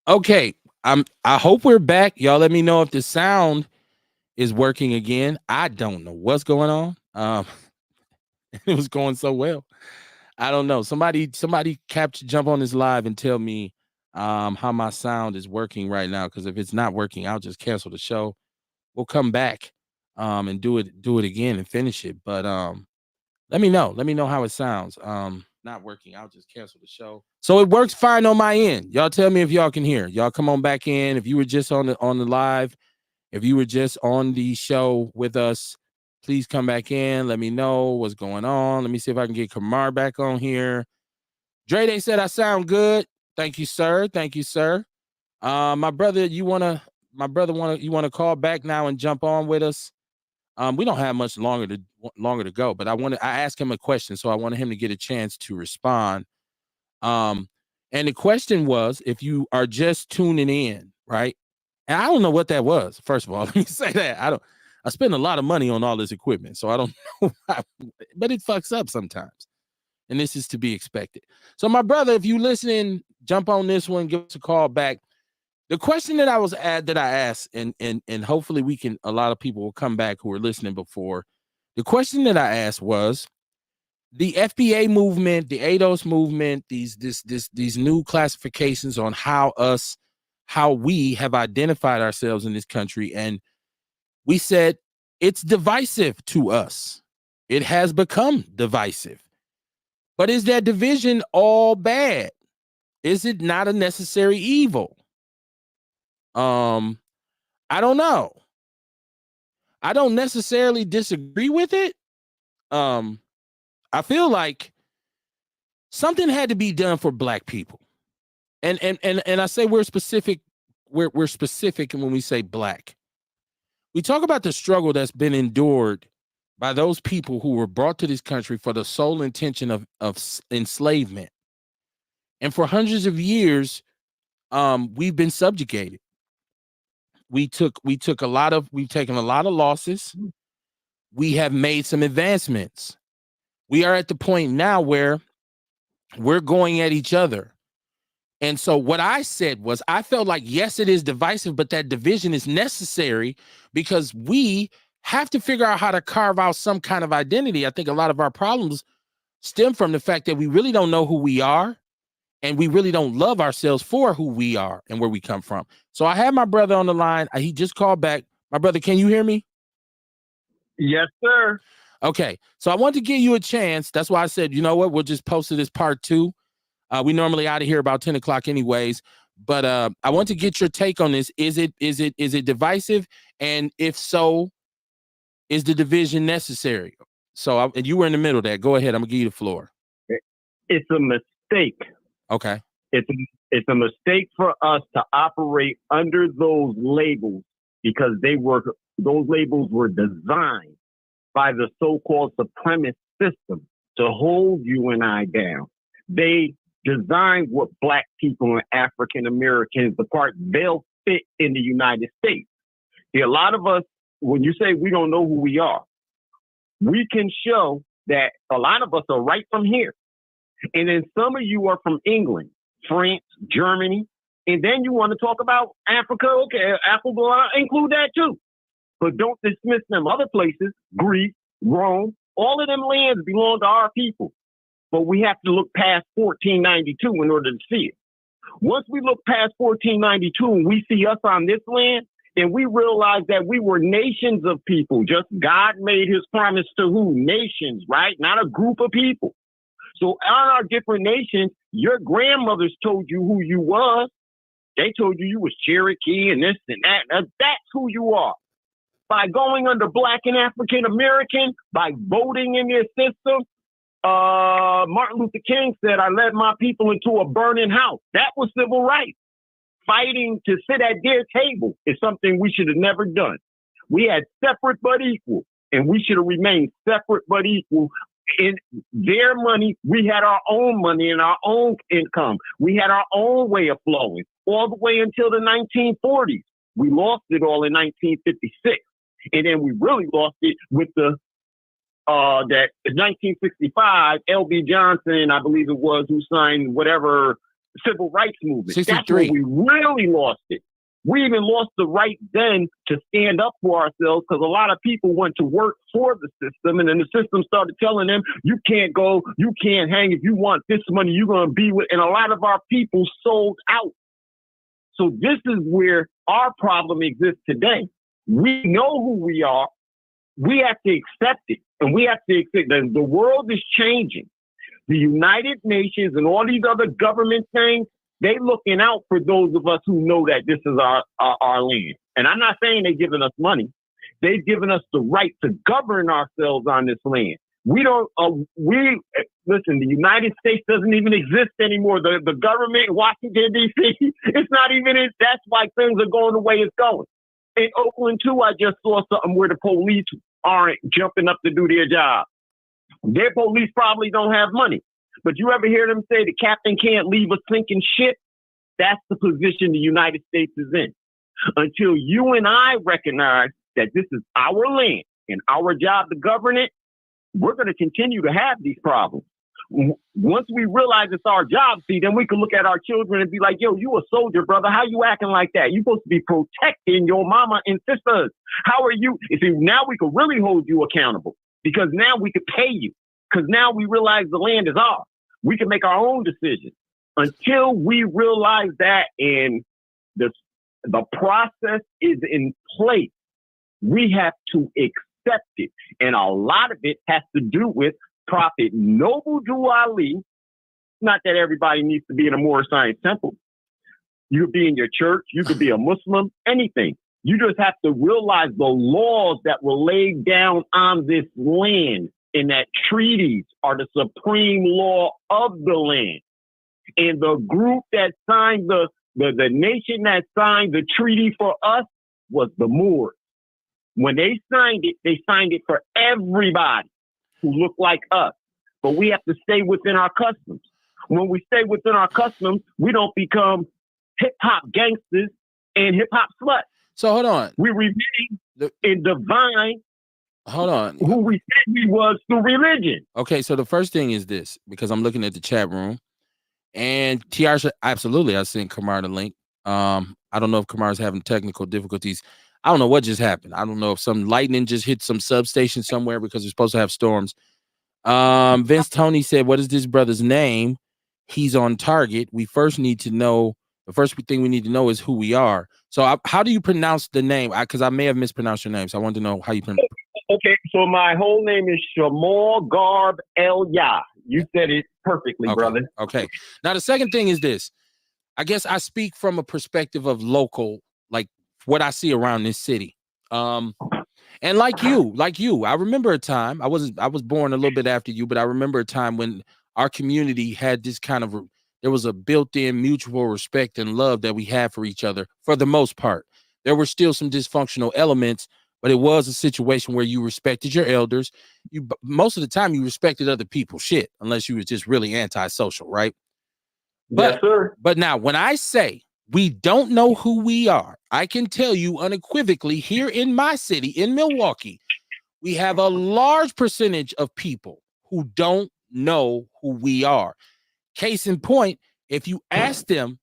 Okay, I hope we're back. Y'all let me know if the sound is working again. I don't know what's going on. It was going so well. I don't know. Somebody capture jump on this live and tell me how my sound is working right now. Because if it's not working, I'll just cancel the show. We'll come back and do it again and finish it. But let me know. Let me know how it sounds. Not working. I'll just cancel the show. So it works fine on my end. Y'all tell me if y'all can hear. Y'all come on back in. If you were just on the live, if you were just on the show with us, please come back in. Let me know what's going on. Let me see if I can get Kamar back on here. Dre, they said I sound good. Thank you, sir. Thank you, sir. My brother, you wanna call back now and jump on with us? We don't have much longer to go, but I asked him a question, so I wanted him to get a chance to respond. Um, and the question was, if you are just tuning in, right? And I don't know what that was. First of all, let me say that I spend a lot of money on all this equipment, so I don't know why, but it fucks up sometimes. And this is to be expected. So, my brother, if you listening, jump on this one, give us a call back. The question that I asked, and hopefully a lot of people will come back who were listening before. The question that I asked was the FBA movement, the ADOS movement, these new classifications on how we have identified ourselves in this country. And we said it's divisive to us. It has become divisive. But is that division all bad? Is it not a necessary evil? I don't know. I don't necessarily disagree with it. I feel like something had to be done for Black people. And I say we're specific when we say Black. We talk about the struggle that's been endured by those people who were brought to this country for the sole intention of enslavement. And for hundreds of years, we've been subjugated. We've taken a lot of losses. We have made some advancements. We are at the point now where we're going at each other. And so what I said was, I felt like, yes, it is divisive, but that division is necessary because we have to figure out how to carve out some kind of identity. I think a lot of our problems stem from the fact that we really don't know who we are, and we really don't love ourselves for who we are and where we come from. So I had my brother on the line. He just called back. My brother, can you hear me? Yes, sir. Okay. So I want to give you a chance. That's why I said, you know what? We'll just post it as part 2. We normally out of here about 10 o'clock anyways. But I want to get your take on this. Is it divisive? And if so, is the division necessary? So and you were in the middle there. Go ahead. I'm gonna give you the floor. It's a mistake. Okay. It's a mistake for us to operate under those labels because those labels were designed by the so-called supremacist system to hold you and I down. They designed what Black people and African Americans, the part they'll fit in the United States. See, a lot of us, when you say we don't know who we are, we can show that a lot of us are right from here. And then some of you are from England, France, Germany, and then you want to talk about Africa. Okay, Africa, include that too. But don't dismiss them other places, Greece, Rome, all of them lands belong to our people. But we have to look past 1492 in order to see it. Once we look past 1492 and we see us on this land, then we realize that we were nations of people. Just God made his promise to who? Nations, right? Not a group of people. So on our different nations, your grandmothers told you who you was. They told you was Cherokee and this and that. Now, that's who you are. By going under Black and African American, by voting in their system, Martin Luther King said, I led my people into a burning house. That was civil rights. Fighting to sit at their table is something we should have never done. We had separate but equal, and we should have remained separate but equal. In their money, we had our own money and our own income. We had our own way of flowing all the way until the 1940s. We lost it all in 1956. And then we really lost it with the that 1965, L.B. Johnson, I believe it was, who signed whatever civil rights movement. 63. That's where we really lost it. We even lost the right then to stand up for ourselves because a lot of people went to work for the system, and then the system started telling them, you can't go, you can't hang. If you want this money, you're going to be with, and a lot of our people sold out. So this is where our problem exists today. We know who we are. We have to accept it, and we have to accept that the world is changing. The United Nations and all these other government things, they looking out for those of us who know that this is our land. And I'm not saying they're giving us money. They've given us the right to govern ourselves on this land. We don't, listen, the United States doesn't even exist anymore. The government in Washington, D.C., it's not even, that's why things are going the way it's going. In Oakland, too, I just saw something where the police aren't jumping up to do their job. Their police probably don't have money. But you ever hear them say the captain can't leave a sinking ship? That's the position the United States is in. Until you and I recognize that this is our land and our job to govern it, we're going to continue to have these problems. Once we realize it's our job, see, then we can look at our children and be like, yo, you a soldier, brother. How you acting like that? You're supposed to be protecting your mama and sisters. How are you? You see, now we can really hold you accountable because now we can pay you because now we realize the land is ours. We can make our own decisions. Until we realize that and the process is in place, we have to accept it. And a lot of it has to do with Prophet Noble Drew Ali. Not that everybody needs to be in a Moorish Science temple. You could be in your church. You could be a Muslim, anything. You just have to realize the laws that were laid down on this land and that treaties are the supreme law of the land. And the group that signed the nation that signed the treaty for us was the Moors. When they signed it for everybody who look like us. But we have to stay within our customs. When we stay within our customs, we don't become hip-hop gangsters and hip-hop sluts. So hold on. We remain in divine Hold on. who we said we was through religion. Okay, so the first thing is this, because I'm looking at the chat room. And TR, absolutely, I sent Kamar the link. I don't know if Kamar's having technical difficulties. I don't know what just happened. I don't know if some lightning just hit some substation somewhere because we're supposed to have storms. Vince Tony said, what is this brother's name? He's on target. We first need to know, the first thing we need to know is who we are. So how do you pronounce the name? Because I may have mispronounced your name. So I want to know how you pronounce it. Okay, so my whole name is Shamal Garb El Yah. You said it perfectly, brother. Okay. Now, the second thing is this. I guess I speak from a perspective of local, like what I see around this city. And like you, I remember a time, I was born a little bit after you, but I remember a time when our community had this kind of, there was a built-in mutual respect and love that we had for each other for the most part. There were still some dysfunctional elements, but it was a situation where you respected your elders. Most of the time you respected other people's shit, unless you was just really antisocial, right? Yes, sir. But now when I say we don't know who we are, I can tell you unequivocally here in my city, in Milwaukee, we have a large percentage of people who don't know who we are. Case in point, if you ask them,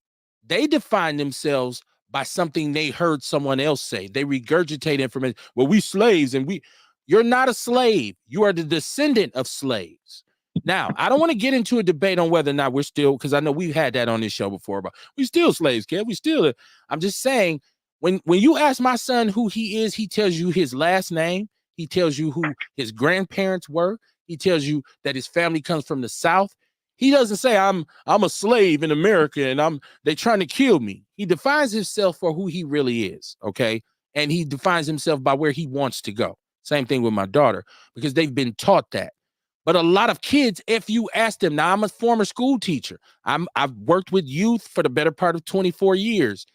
they define themselves by something they heard someone else say. They regurgitate information. Well, we slaves and you're not a slave. You are the descendant of slaves. Now, I don't want to get into a debate on whether or not we're still, because I know we've had that on this show before, but we still slaves, kid. We still, I'm just saying, when you ask my son who he is, he tells you his last name. He tells you who his grandparents were. He tells you that his family comes from the South. He doesn't say I'm a slave in America and they trying to kill me. He defines himself for who he really is, okay? And he defines himself by where he wants to go. Same thing with my daughter, because they've been taught that. But a lot of kids, if you ask them, now I'm a former school teacher. I've worked with youth for the better part of 24 years,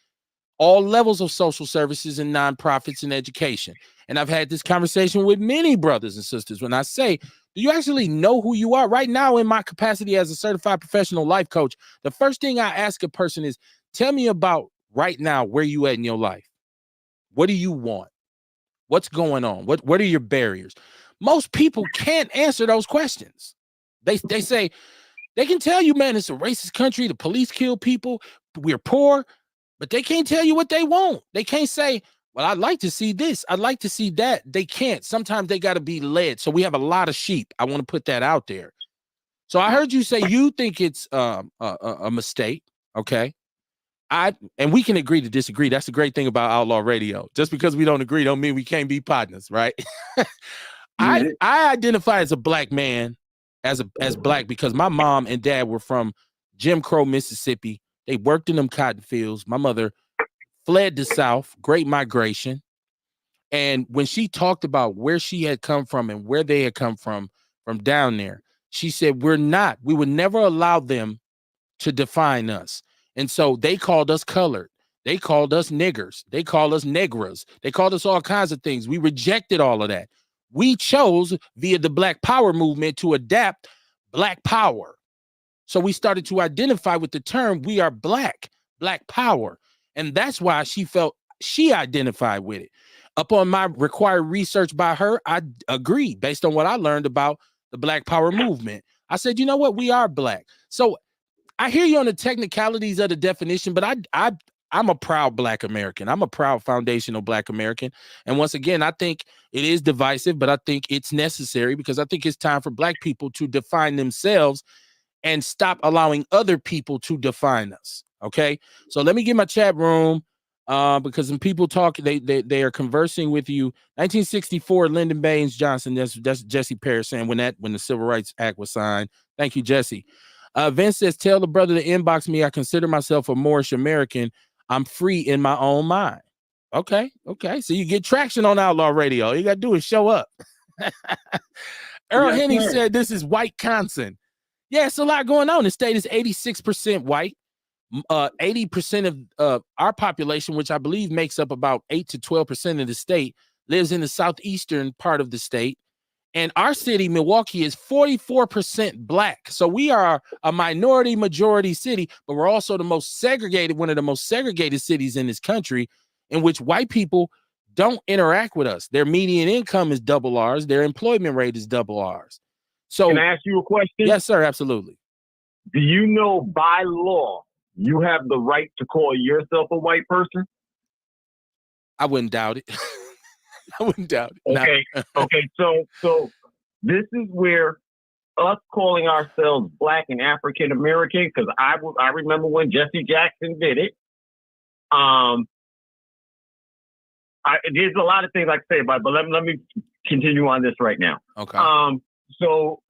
all levels of social services and nonprofits and education. And I've had this conversation with many brothers and sisters when I say, do you actually know who you are? Right now, in my capacity as a certified professional life coach, the first thing I ask a person is, tell me about right now, where you at in your life? What do you want? What's going on? What are your barriers? Most people can't answer those questions. They say, They can tell you, man, it's a racist country. The police kill people. We're poor, but they can't tell you what they want. They can't say, well, I'd like to see this. I'd like to see that. They can't. Sometimes they got to be led. So we have a lot of sheep. I want to put that out there. So I heard you say you think it's a mistake. Okay. And we can agree to disagree. That's the great thing about Outlaw Radio. Just because we don't agree don't mean we can't be partners, right? I identify as a black man, as black, because my mom and dad were from Jim Crow, Mississippi. They worked in them cotton fields. My mother fled the South, Great Migration. And when she talked about where she had come from and where they had come from down there, she said, we would never allow them to define us. And so they called us colored. They called us niggers. They called us negras. They called us all kinds of things. We rejected all of that. We chose via the Black Power movement to adapt Black Power. So we started to identify with the term, we are Black Power. And that's why she felt she identified with it. Upon my required research by her, I agreed based on what I learned about the Black Power movement. I said, you know what? We are Black. So I hear you on the technicalities of the definition, but I'm a proud Black American. I'm a proud foundational Black American. And once again, I think it is divisive, but I think it's necessary because I think it's time for Black people to define themselves and stop allowing other people to define us. Okay. So let me get my chat room because when people talk, they are conversing with you. 1964, Lyndon Baines Johnson. That's Jesse Parrish saying when the Civil Rights Act was signed. Thank you, Jesse. Vince says, tell the brother to inbox me. I consider myself a Moorish American. I'm free in my own mind. Okay. So you get traction on Outlaw Radio. All you got to do is show up. Earl Henny said, this is white Wisconsin. Yeah, it's a lot going on. The state is 86% white. 80% of our population, which I believe makes up about 8 to 12% of the state, lives in the southeastern part of the state. And our city, Milwaukee, is 44% Black. So we are a minority majority city, but we're also one of the most segregated cities in this country, in which white people don't interact with us. Their median income is double ours. Their employment rate is double ours. So can I ask you a question? Yes, sir. Absolutely. Do you know by law you have the right to call yourself a white person? I wouldn't doubt it. I wouldn't doubt it. Okay. Okay. So this is where us calling ourselves Black and African American, because I remember when Jesse Jackson did it. There's a lot of things I can say about it, but let me continue on this right now. Okay. So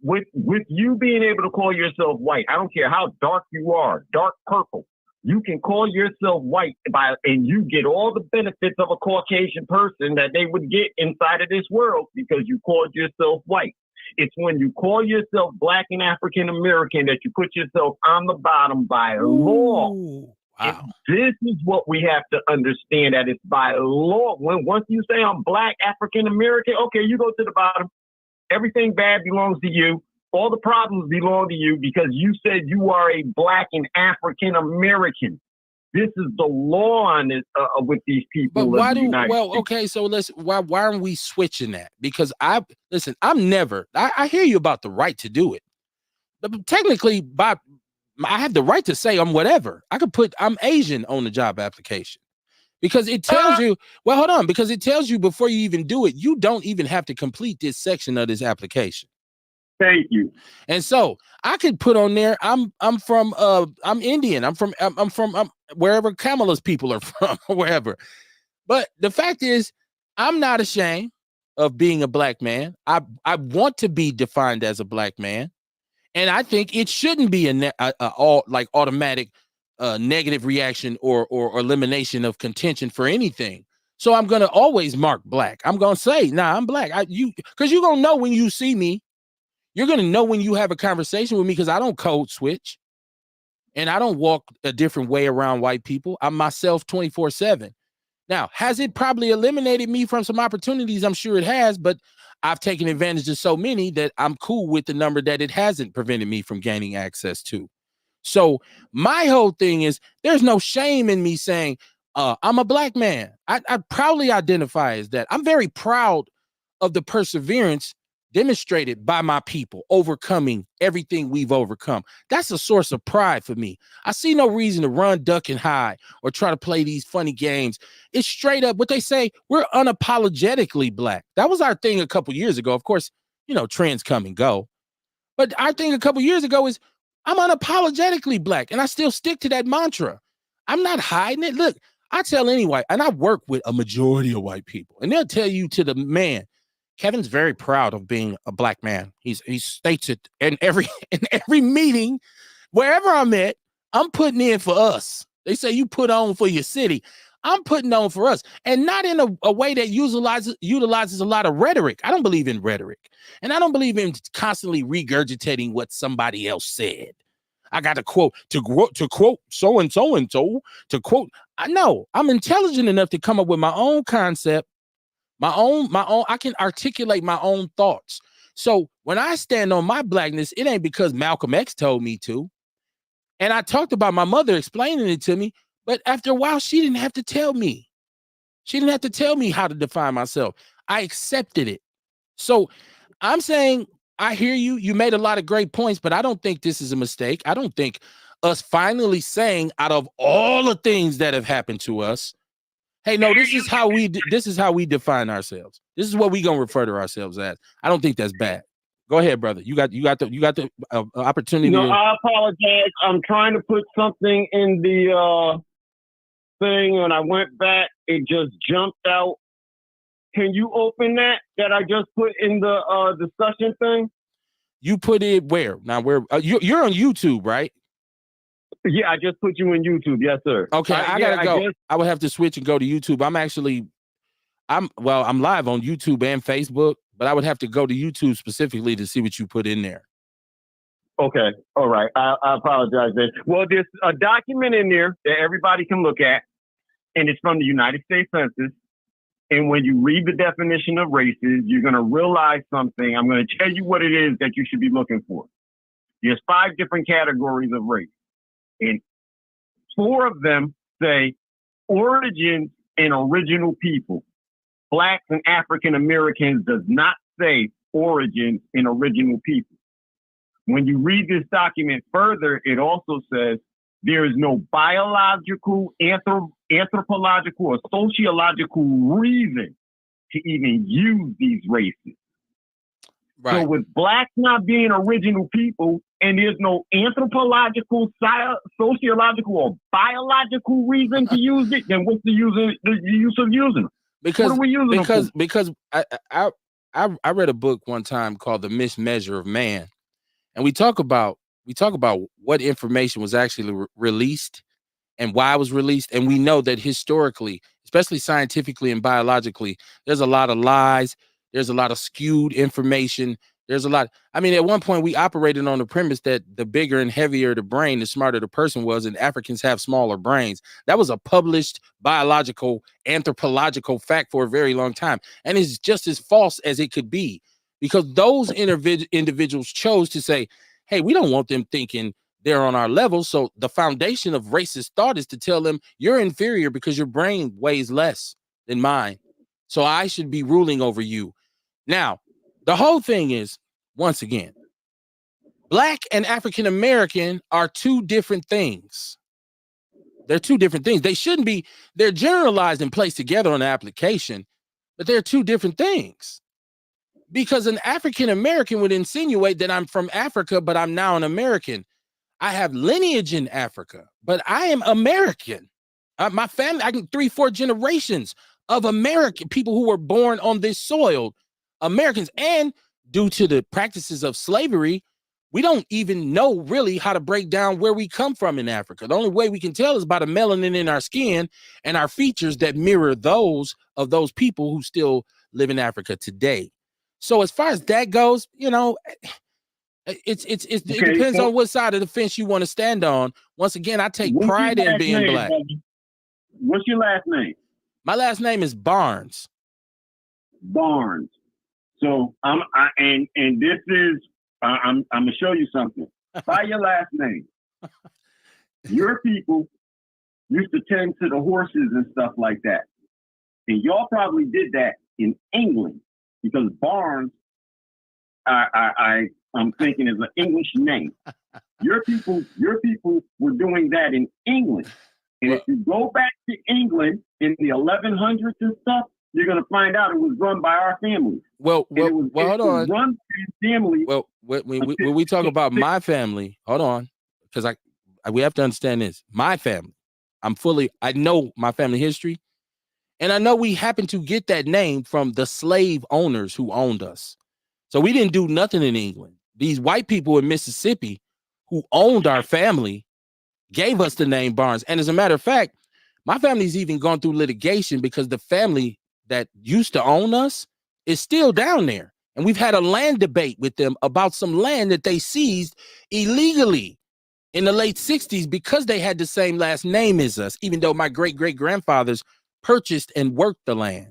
with you being able to call yourself white, I don't care how dark you are, dark purple, you can call yourself white and you get all the benefits of a Caucasian person that they would get inside of this world because you called yourself white. It's when you call yourself Black and African American that you put yourself on the bottom by law. Wow. And this is what we have to understand, that it's by law. Once you say I'm Black, African American, okay, you go to the bottom. Everything bad belongs to you. All the problems belong to you because you said you are a Black and African American. This is the law on this with these people. But why okay, so why aren't we switching that? Because I hear you about the right to do it. But technically, I have the right to say I'm whatever. I could put I'm Asian on the job application. Because it tells you, well, hold on, because it tells you before you even do it, you don't even have to complete this section of this application. Thank you. And so I could put on there, I'm Indian. I'm from wherever Kamala's people are from or wherever. But the fact is, I'm not ashamed of being a Black man. I want to be defined as a Black man. And I think it shouldn't be automatic negative reaction or elimination of contention for anything. So I'm going to always mark Black. I'm going to say, nah, I'm Black. Because you're going to know when you see me. You're going to know when you have a conversation with me because I don't code switch. And I don't walk a different way around white people. I'm myself 24/7. Now, has it probably eliminated me from some opportunities? I'm sure it has, but I've taken advantage of so many that I'm cool with the number that it hasn't prevented me from gaining access to. So my whole thing is there's no shame in me saying I'm a Black man. I proudly identify as that. I'm very proud of the perseverance demonstrated by my people, overcoming everything we've overcome. That's a source of pride for me. I see no reason to run, duck, and hide or try to play these funny games. It's straight up what they say. We're unapologetically Black. That was our thing a couple years ago. Of course, you know, trends come and go. But our thing a couple years ago is I'm unapologetically Black, and I still stick to that mantra. I'm not hiding it. Look, I tell any white, and I work with a majority of white people, and they'll tell you to the man, Kevin's very proud of being a Black man. He states it in every meeting, wherever I'm at, I'm putting in for us. They say you put on for your city. I'm putting on for us, and not in a way that utilizes a lot of rhetoric. I don't believe in rhetoric, and I don't believe in constantly regurgitating what somebody else said. I got to quote to quote so and so to quote. I know I'm intelligent enough to come up with my own concept. My own, I can articulate my own thoughts. So when I stand on my Blackness, it ain't because Malcolm X told me to. And I talked about my mother explaining it to me, but after a while, she didn't have to tell me. She didn't have to tell me how to define myself. I accepted it. So I'm saying, I hear you. You made a lot of great points, but I don't think this is a mistake. I don't think us finally saying, out of all the things that have happened to us, hey, no, this is how we define ourselves. This is what we gonna refer to ourselves as. I don't think that's bad. Go ahead, brother. You got the opportunity. No, I apologize. I'm trying to put something in the thing, and I went back. It just jumped out. Can you open that I just put in the discussion thing? You put it where? Now, where you're on YouTube, right? Yeah, I just put you in YouTube. Yes, sir. Okay, I gotta go. I would have to switch and go to YouTube. I'm live on YouTube and Facebook, but I would have to go to YouTube specifically to see what you put in there. Okay, all right. I apologize then. Well, there's a document in there that everybody can look at, and it's from the United States Census. And when you read the definition of races, you're going to realize something. I'm going to tell you what it is that you should be looking for. There's 5 different categories of race. And 4 of them say origins and original people. Blacks and African Americans does not say origins and original people. When you read this document further, it also says there is no biological, anthropological, or sociological reason to even use these races. Right. So with Blacks not being original people, and there's no anthropological, sociological, or biological reason to use it, then what's the use of using them? Because what are we using them for? Because I read a book one time called The Mismeasure of Man, and we talk about what information was actually released and why it was released, and we know that historically, especially scientifically and biologically, there's a lot of lies, there's a lot of skewed information. There's a lot. I mean, at one point we operated on the premise that the bigger and heavier the brain, the smarter the person was, and Africans have smaller brains. That was a published biological, anthropological fact for a very long time. And it's just as false as it could be, because those individuals chose to say, hey, we don't want them thinking they're on our level. So the foundation of racist thought is to tell them you're inferior because your brain weighs less than mine. So I should be ruling over you. Now, the whole thing is, once again, Black and African American are 2 different things. They're 2 different things. They shouldn't be, they're generalized and placed together on the application, but they're 2 different things. Because an African American would insinuate that I'm from Africa, but I'm now an American. I have lineage in Africa, but I am American. My family, I can 3-4 generations of American people who were born on this soil. Americans, and due to the practices of slavery, we don't even know really how to break down where we come from in Africa. The only way we can tell is by the melanin in our skin and our features that mirror those of those people who still live in Africa today. So as far as that goes, you know, it depends on what side of the fence you want to stand on. Once again, I take pride in being Black. What's your last name? My last name is Barnes. Barnes. So I'm gonna show you something. By your last name, your people used to tend to the horses and stuff like that, and y'all probably did that in England because Barnes I'm thinking is an English name. Your people were doing that in England. And Well, if you go back to England in the 1100s and stuff, you're going to find out it was run by our family. well, It was hold on. Run by family. Well, when we talk about my family, hold on, because we have to understand this. My family, I know my family history, and I know we happen to get that name from the slave owners who owned us. So we didn't do nothing in England. These white people in Mississippi who owned our family gave us the name Barnes. And as a matter of fact, my family's even gone through litigation because the family that used to own us is still down there. And we've had a land debate with them about some land that they seized illegally in the late 60s because they had the same last name as us, even though my great-great-grandfathers purchased and worked the land.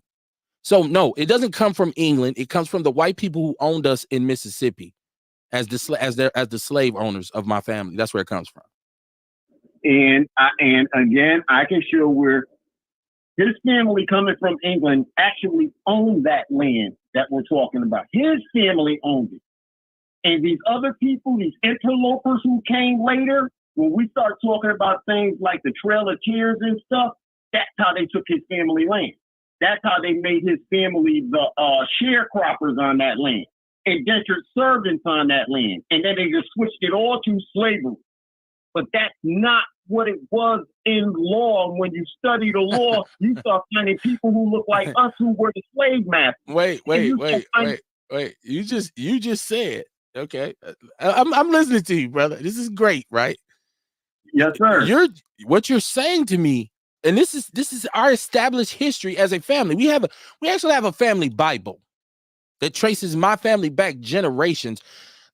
So no, it doesn't come from England. It comes from the white people who owned us in Mississippi as the slave owners of my family. That's where it comes from. And again, I can show where his family coming from England actually owned that land that we're talking about. His family owned it. And these other people, these interlopers who came later, when we start talking about things like the Trail of Tears and stuff, that's how they took his family land. That's how they made his family the sharecroppers on that land, indentured servants on that land. And then they just switched it all to slavery. But that's not what it was in law. When you study the law, you start finding people who look like us who were the slave masters. Wait. You just said, okay. I'm listening to you, brother. This is great, right? Yes, sir. What you're saying to me, and this is our established history as a family. We actually have a family Bible that traces my family back generations.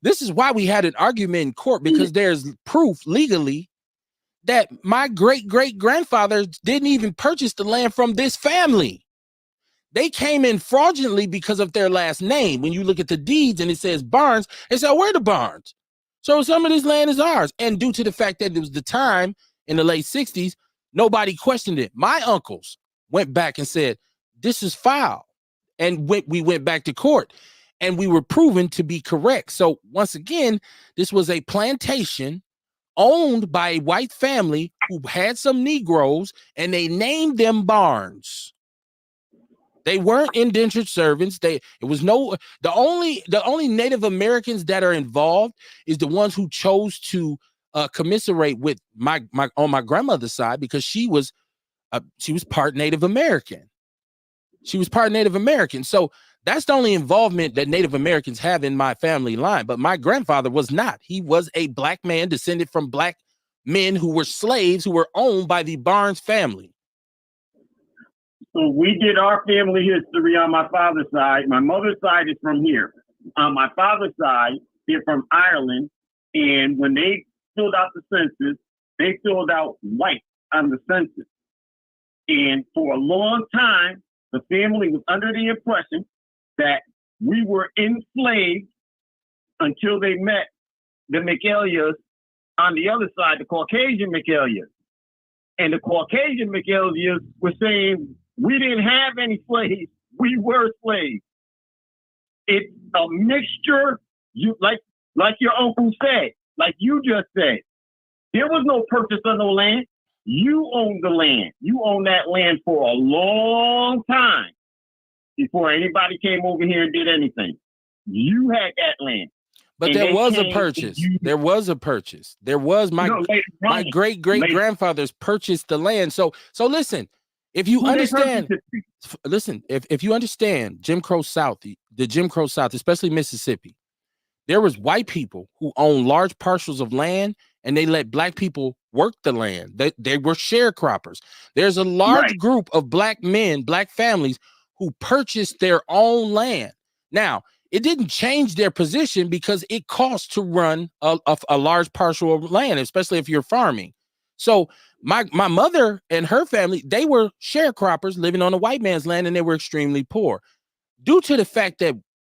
This is why we had an argument in court, because there's proof legally that my great-great-grandfather didn't even purchase the land from this family. They came in fraudulently because of their last name. When you look at the deeds and it says Barnes, they say, oh, we're the Barnes. So some of this land is ours. And due to the fact that it was the time in the late 60s, nobody questioned it. My uncles went back and said, this is foul. And we went back to court. And we were proven to be correct. So once again, this was a plantation owned by a white family who had some Negroes, and they named them Barnes. They weren't indentured servants. The only Native Americans that are involved is the ones who chose to commiserate with my on my grandmother's side, because she was part Native American. She was part Native American. So that's the only involvement that Native Americans have in my family line. But my grandfather was not. He was a black man descended from black men who were slaves who were owned by the Barnes family. So we did our family history on my father's side. My mother's side is from here. On my father's side, they're from Ireland. And when they filled out the census, they filled out white on the census. And for a long time, the family was under the impression that we were enslaved until they met the McElias on the other side, the Caucasian McElias. And the Caucasian McElias were saying, we didn't have any slaves. We were slaves. It's a mixture, like your uncle said, like you just said. There was no purchase of no land. You owned the land. You owned that land for a long time before anybody came over here and did anything. You had that land. But there was a purchase. There was a purchase. There was my great-great-grandfathers purchased the land. So listen, if you understand, if you understand Jim Crow South, the Jim Crow South, especially Mississippi, there was white people who owned large parcels of land, and they let black people work the land. They were sharecroppers. There's a large group of black men, black families who purchased their own land. Now, it didn't change their position because it costs to run a large parcel of land, especially if you're farming. So my mother and her family, they were sharecroppers living on a white man's land, and they were extremely poor. Due to the fact that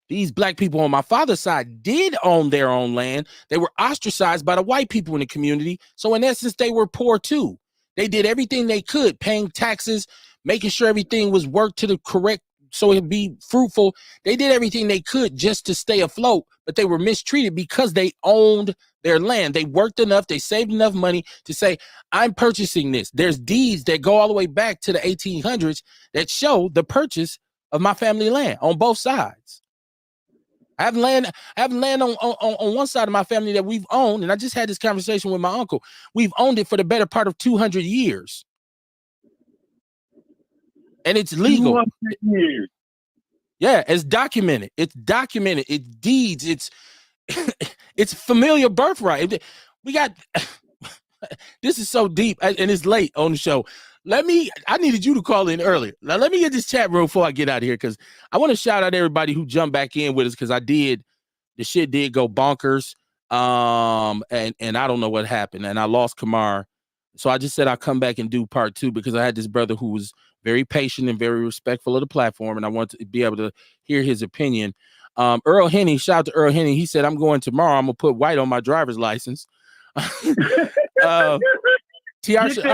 these black people on my father's side did own their own land, they were ostracized by the white people in the community. So in essence, they were poor too. They did everything they could, paying taxes, making sure everything was worked to the correct so it'd be fruitful. They did everything they could just to stay afloat, but they were mistreated because they owned their land. They worked enough, they saved enough money to say, I'm purchasing this. There's deeds that go all the way back to the 1800s that show the purchase of my family land on both sides. I have land on one side of my family that we've owned, and I just had this conversation with my uncle. We've owned it for the better part of 200 years. And it's legal. 200 years. Yeah, it's documented. It's documented. It's deeds. It's familiar birthright. We got this is so deep, and it's late on the show. I needed you to call in earlier. Now let me get this chat room before I get out of here, because I want to shout out everybody who jumped back in with us, because the shit did go bonkers. And I don't know what happened, and I lost Kamar. So I just said I'll come back and do part 2, because I had this brother who was very patient and very respectful of the platform, and I want to be able to hear his opinion. Earl Henny, shout out to Earl Henny. He said, I'm going tomorrow. I'm gonna put white on my driver's license. Tiarsha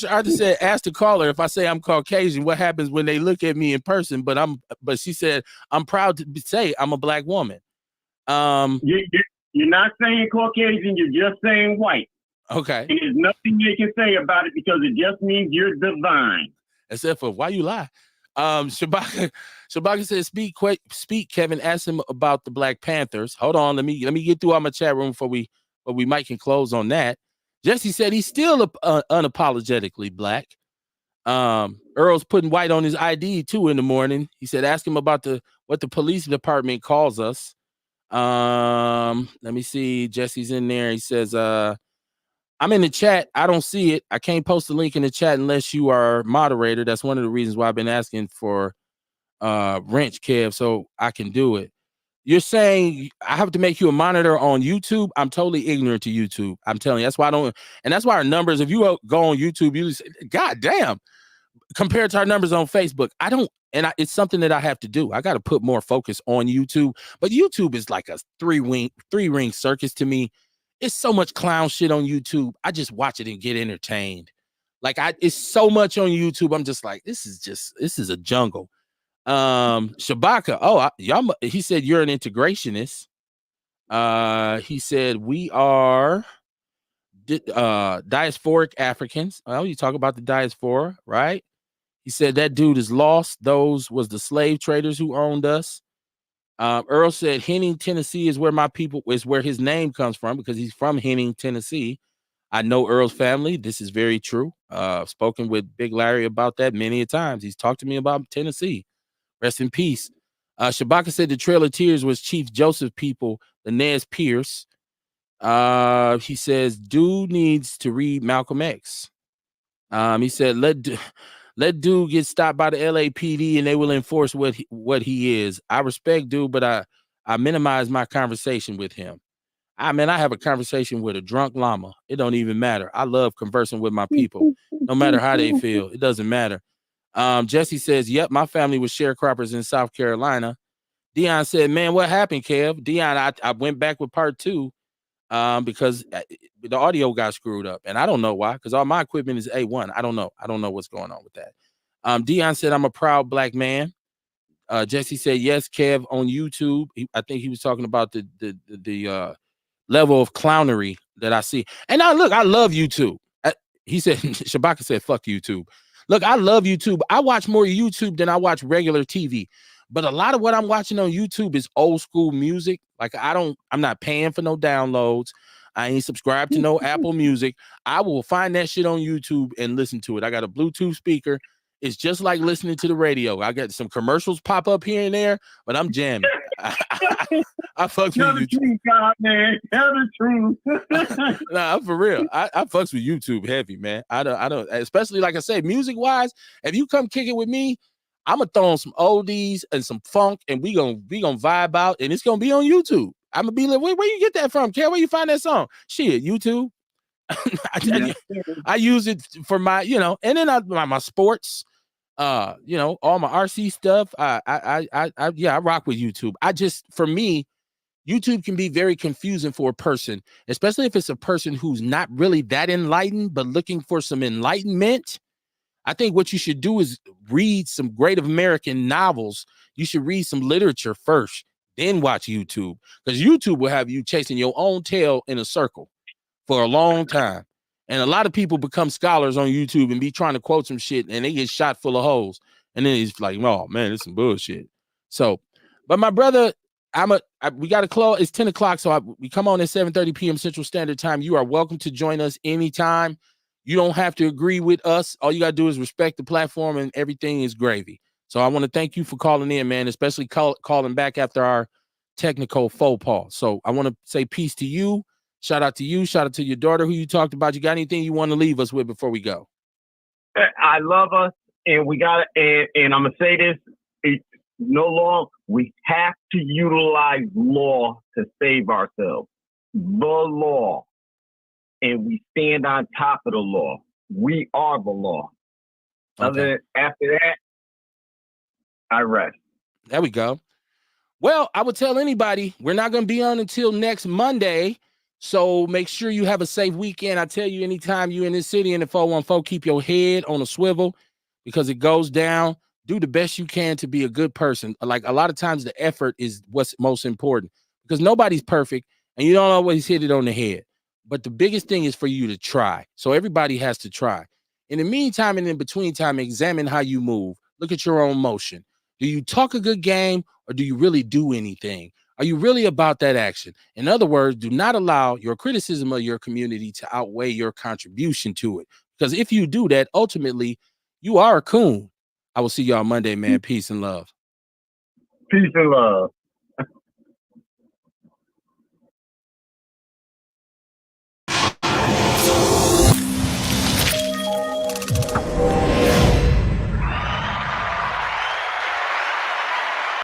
Arthur said, ask the caller, if I say I'm Caucasian, what happens when they look at me in person? But she said, I'm proud to say I'm a black woman. You're not saying Caucasian, you're just saying white. Okay. And there's nothing they can say about it, because it just means you're divine. Except for why you lie. Shabaka says, speak, Kevin. Ask him about the Black Panthers. Hold on, let me get through all my chat room before we might can close on that. Jesse said he's still unapologetically black. Earl's putting white on his ID too in the morning. He said, ask him about what the police department calls us. Let me see. Jesse's in there. He says, I'm in the chat. I don't see it. I can't post the link in the chat unless you are moderator. That's one of the reasons why I've been asking for wrench, Kev, so I can do it. You're saying I have to make you a monitor on YouTube? I'm totally ignorant to YouTube. I'm telling you. That's why I don't. And that's why our numbers, if you go on YouTube, you say, God damn, compared to our numbers on Facebook, I don't. And it's something that I have to do. I got to put more focus on YouTube. But YouTube is like a three-ring circus to me. It's so much clown shit on YouTube. I just watch it and get entertained. Like it's so much on YouTube. I'm just like, this is a jungle. Shabaka. He said you're an integrationist. He said we are diasporic Africans. Well, you talk about the diaspora, right? He said that dude is lost. Those was the slave traders who owned us. Earl said Henning, Tennessee is where his name comes from, because he's from Henning, Tennessee. I know Earl's family. This is very true. I've spoken with Big Larry about that many a times. He's talked to me about Tennessee. Rest in peace. Shabaka said the Trail of Tears was Chief Joseph people, the Nez Pierce. He says dude needs to read Malcolm X. He said let dude get stopped by the LAPD and they will enforce what he is. I respect dude, but I minimize my conversation with him. I have a conversation with a drunk llama. It don't even matter. I love conversing with my people, no matter how they feel. It doesn't matter. Jesse says, yep, my family was sharecroppers in South Carolina. Dion said, man, what happened, Kev? Dion, I went back with part 2 because the audio got screwed up. And I don't know why, because all my equipment is A1. I don't know. I don't know what's going on with that. Dion said, I'm a proud black man. Jesse said, yes, Kev, on YouTube. I think he was talking about the level of clownery that I see. And I love YouTube. He said, Shabaka said, fuck YouTube. Look, I love YouTube. I watch more YouTube than I watch regular TV. But a lot of what I'm watching on YouTube is old school music. Like I'm not paying for no downloads. I ain't subscribed to no Apple Music. I will find that shit on YouTube and listen to it. I got a Bluetooth speaker. It's just like listening to the radio. I got some commercials pop up here and there, but I'm jamming. I fucks with YouTube. God, man. Tell the truth. Nah, for real. I fucks with YouTube heavy, man. I don't, especially like I said, music wise. If you come kick it with me, I'm gonna throw on some oldies and some funk, and we gonna vibe out, and it's gonna be on YouTube. I'm gonna be like, where you get that from, Kel? Where you find that song? Shit, YouTube. I use it for my, and then my sports, all my RC stuff. I rock with YouTube. For me, YouTube can be very confusing for a person, especially if it's a person who's not really that enlightened, but looking for some enlightenment. I think what you should do is read some great American novels. You should read some literature first, then watch YouTube, because YouTube will have you chasing your own tail in a circle for a long time. And a lot of people become scholars on YouTube and be trying to quote some shit and they get shot full of holes. And then he's like, oh man, it's some bullshit. So, but my brother, we got to close. It's 10 o'clock. So we come on at 7:30 p.m. Central Standard Time. You are welcome to join us anytime. You don't have to agree with us. All you got to do is respect the platform and everything is gravy. So I want to thank you for calling in, man, especially calling back after our technical faux pas. So I want to say peace to you. Shout out to you. Shout out to your daughter who you talked about. You got anything you want to leave us with before we go? I love us, and we got it. And I'm gonna say this: no law. We have to utilize law to save ourselves. The law, and we stand on top of the law. We are the law. Okay. After that, I rest. There we go. Well, I would tell anybody we're not going to be on until next Monday. So make sure you have a safe weekend. I tell you, anytime you're in this city in the 414, keep your head on a swivel because it goes down. Do the best you can to be a good person. Like a lot of times the effort is what's most important because nobody's perfect and you don't always hit it on the head. But the biggest thing is for you to try. So everybody has to try. In the meantime and in between time, examine how you move. Look at your own motion. Do you talk a good game or do you really do anything? Are you really about that action? In other words, do not allow your criticism of your community to outweigh your contribution to it. Because if you do that, ultimately, you are a coon. I will see y'all Monday, man. Peace and love. Peace and love.